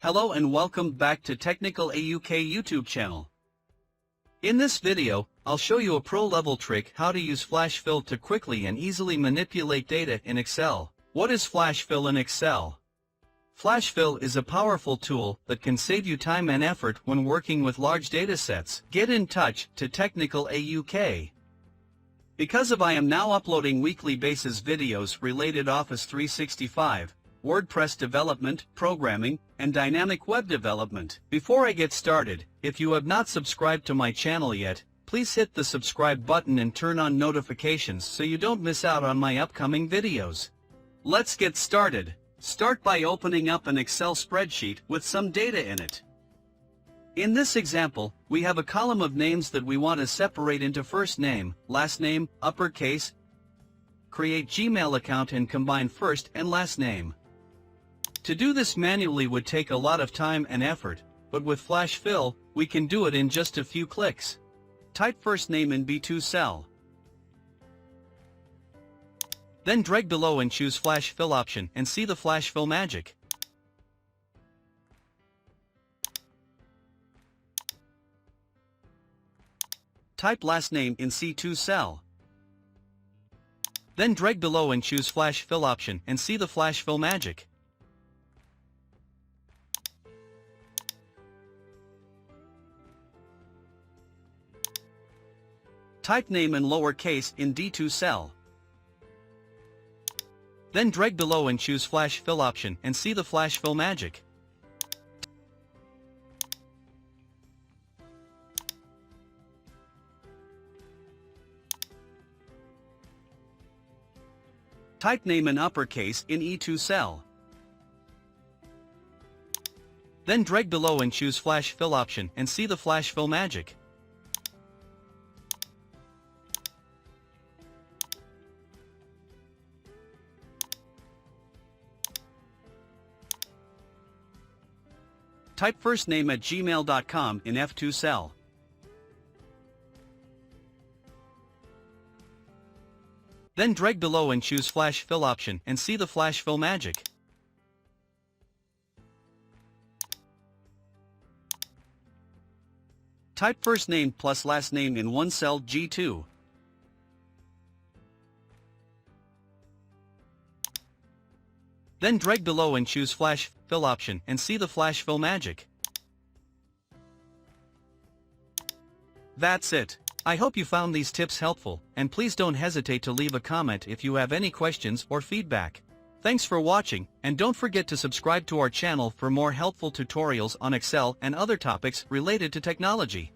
Hello and welcome back to Technical AUK YouTube channel. In this video, I'll show you a pro-level trick how to use FlashfIll to quickly and easily manipulate data in Excel. What is FlashfIll in Excel? FlashfIll is a powerful tool that can save you time and effort when working with large datasets. Get in touch to Technical AUK. Because I am now uploading weekly basis videos related Office 365, WordPress development, programming, and dynamic web development. Before I get started, if you have not subscribed to my channel yet, please hit the subscribe button and turn on notifications so you don't miss out on my upcoming videos. Let's get started. Start by opening up an Excel spreadsheet with some data in it. In this example, we have a column of names that we want to separate into first name, last name, uppercase. Create Gmail account and combine first and last name. To do this manually would take a lot of time and effort, but with FlashfIll, we can do it in just a few clicks. Type first name in B2 cell. Then drag below and choose FlashfIll option and see the FlashfIll magic. Type last name in C2 cell. Then drag below and choose FlashfIll option and see the FlashfIll magic. Type name in lowercase in D2 cell. Then drag below and choose FlashfIll option and see the FlashfIll magic. Type name in uppercase in E2 cell. Then drag below and choose FlashfIll option and see the FlashfIll magic. Type first name at gmail.com in F2 cell. Then drag below and choose FlashfIll option and see the FlashfIll magic. Type first name plus last name in one cell G2. Then drag below and choose FlashfIll option and see the FlashfIll magic. That's it. I hope you found these tips helpful, and please don't hesitate to leave a comment if you have any questions or feedback. Thanks for watching, and don't forget to subscribe to our channel for more helpful tutorials on Excel and other topics related to technology.